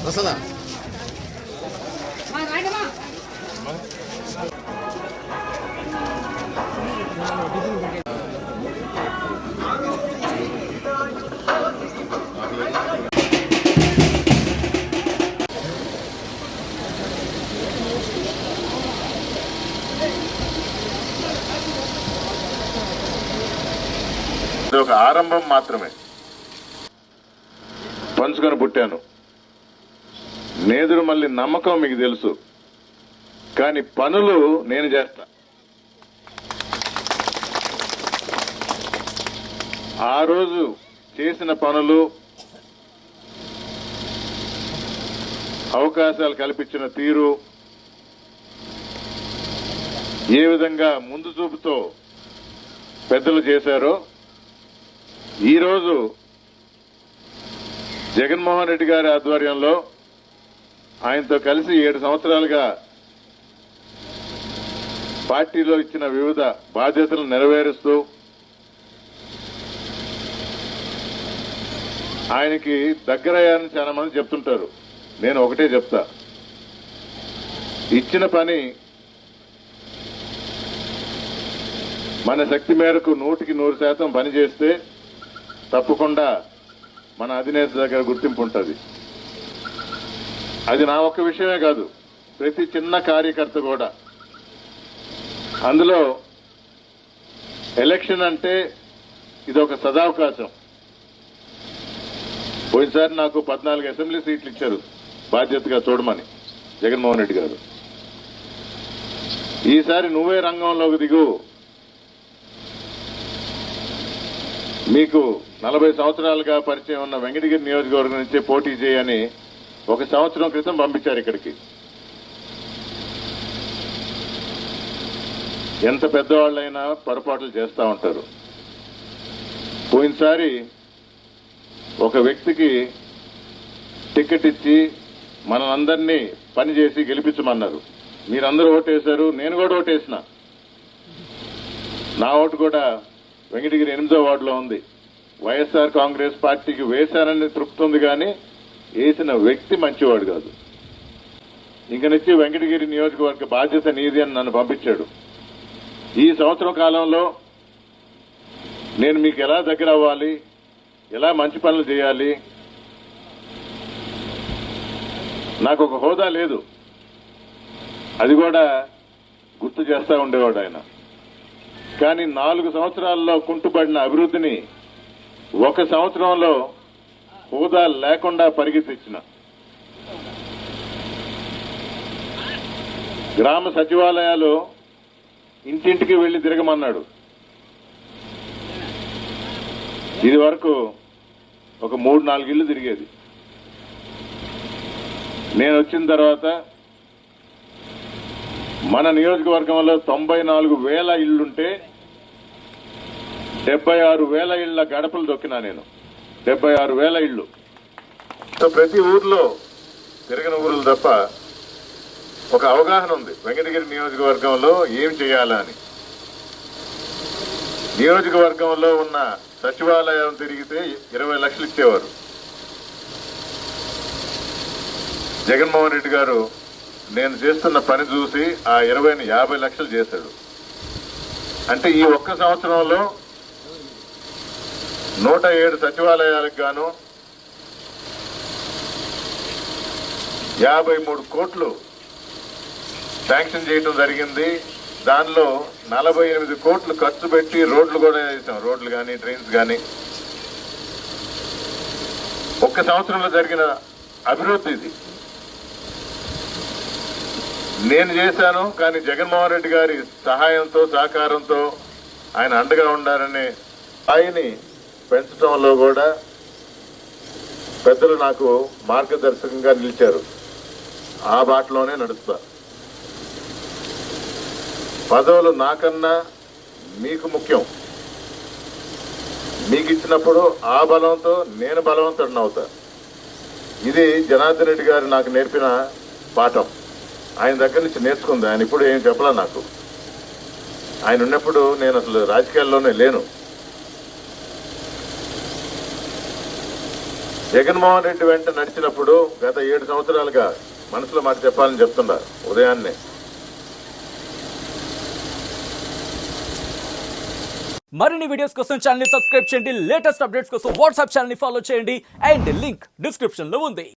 వస్తుందా? ఇది ఒక ఆరంభం మాత్రమే. పంచుకొని పుట్టాను. నేదురు మళ్ళీ నమ్మకం మీకు తెలుసు, కానీ పనులు నేను చేస్తా. ఆ రోజు చేసిన పనులు, అవకాశాలు కల్పించిన తీరు, ఏ విధంగా ముందు చూపుతో పెద్దలు చేశారో ఈరోజు జగన్మోహన్ రెడ్డి గారి ఆధ్వర్యంలో ఆయనతో కలిసి 7 సంవత్సరాలుగా పార్టీలో ఇచ్చిన వివిధ బాధ్యతలు నెరవేరుస్తూ ఆయనకి దగ్గరయ్యారని చాలా మంది చెప్తుంటారు. నేను ఒకటే చెప్తా, ఇచ్చిన పని మన శక్తి మేరకు 100% పని చేస్తే తప్పకుండా మన అధినేత దగ్గర గుర్తింపు ఉంటుంది. అది నా ఒక్క విషయమే కాదు, ప్రతి చిన్న కార్యకర్త కూడా. అందులో ఎలక్షన్ అంటే ఇది ఒక సదావకాశం. పోయినసారి నాకు 14 అసెంబ్లీ సీట్లు ఇచ్చారు బాధ్యతగా చూడమని జగన్మోహన్ రెడ్డి గారు. ఈసారి నువ్వే రంగంలోకి దిగు, మీకు 40 సంవత్సరాలుగా పరిచయం ఉన్న వెంకటగిరి నియోజకవర్గం నుంచే పోటీ చేయని 1 సంవత్సరం క్రితం పంపించారు ఇక్కడికి. ఎంత పెద్దవాళ్ళైనా పొరపాట్లు చేస్తూ ఉంటారు. పోయినసారి ఒక వ్యక్తికి టికెట్ ఇచ్చి మనందరినీ పనిచేసి గెలిపించమన్నారు. మీరందరూ ఓటేశారు, నేను కూడా ఓటేసిన. నా ఓటు కూడా వెంకటగిరి 8వ వార్డులో ఉంది. వైఎస్ఆర్ కాంగ్రెస్ పార్టీకి వేశానని తృప్తి ఉంది, కానీ వేసిన వ్యక్తి మంచివాడు కాదు. ఇంక నుంచి వెంకటగిరి నియోజకవర్గ బాధ్యత నీది అని నన్ను పంపించాడు. ఈ సంవత్సరం కాలంలో నేను మీకు ఎలా దగ్గర అవ్వాలి, ఎలా మంచి పనులు చేయాలి, నాకు ఒక హోదా లేదు, అది కూడా గుర్తు చేస్తూ ఉండేవాడు ఆయన. కానీ 4 సంవత్సరాల్లో కుంటుపడిన అభివృద్ధిని 1 సంవత్సరంలో హోదా లేకుండా పరిగెత్తించిన. గ్రామ సచివాలయాలు ఇంటింటికి వెళ్లి తిరగమన్నాడు. ఇది వరకు ఒక 3-4 ఇళ్లు తిరిగేది. నేను వచ్చిన తర్వాత మన నియోజకవర్గంలో 94,000 ఇళ్లుంటే 76,000 ఇళ్ల గడపలు దొక్కినా నేను. 76,000 ఇళ్లు. ప్రతి ఊర్లో తిరగని ఊర్లు తప్ప ఒక అవగాహన ఉంది వెంకటగిరి నియోజకవర్గంలో ఏం చేయాలా అని. నియోజకవర్గంలో ఉన్న సచివాలయం తిరిగితే 20 లక్షలు ఇచ్చేవారు. జగన్మోహన్ రెడ్డి గారు నేను చేస్తున్న పని చూసి ఆ 20ని 50 లక్షలు చేశాడు. అంటే ఈ 1 సంవత్సరంలో 107 సచివాలయాలకు గాను 53 కోట్లు శాంక్షన్ చేయడం జరిగింది. దానిలో 48 కోట్లు ఖర్చు పెట్టి రోడ్లు కూడా వేసాం. రోడ్లు కానీ ట్రైన్స్ కానీ 1 సంవత్సరంలో జరిగిన అభివృద్ధి ఇది. నేను చేశాను, కానీ జగన్మోహన్ రెడ్డి గారి సహాయంతో సహకారంతో ఆయన అండగా ఉండారనే స్థాయిని పెంచడంలో కూడా పెద్దలు నాకు మార్గదర్శకంగా నిలిచారు. ఆ బాటలోనే నడుస్తా. పదవులు నాకన్నా మీకు ముఖ్యం. మీకు ఇచ్చినప్పుడు ఆ బలంతో నేను బలవంతుడిని అవుతా. ఇది జనార్దన్ రెడ్డి గారు నాకు నేర్పిన పాఠం. ఆయన దగ్గర నుంచి నేర్చుకుంది. ఆయన ఇప్పుడు ఏం చెప్పలా నాకు. ఆయన ఉన్నప్పుడు నేను అసలు రాజకీయాల్లోనే లేను. జగన్మోహన్ రెడ్డి వెంట నడిచినప్పుడు గత 7 సంవత్సరాలుగా మనసులో మాట చెప్పాలని చెప్తున్నా ఉదయాన్నే. మరిన్ని వీడియోస్ కోసం ఛానల్ ని సబ్స్క్రైబ్ చేయండి. లేటెస్ట్ అప్డేట్స్ కోసం వాట్సాప్ ఛానల్ ని ఫాలో చేయండి. అండ్ లింక్ డిస్క్రిప్షన్ లో ఉంది.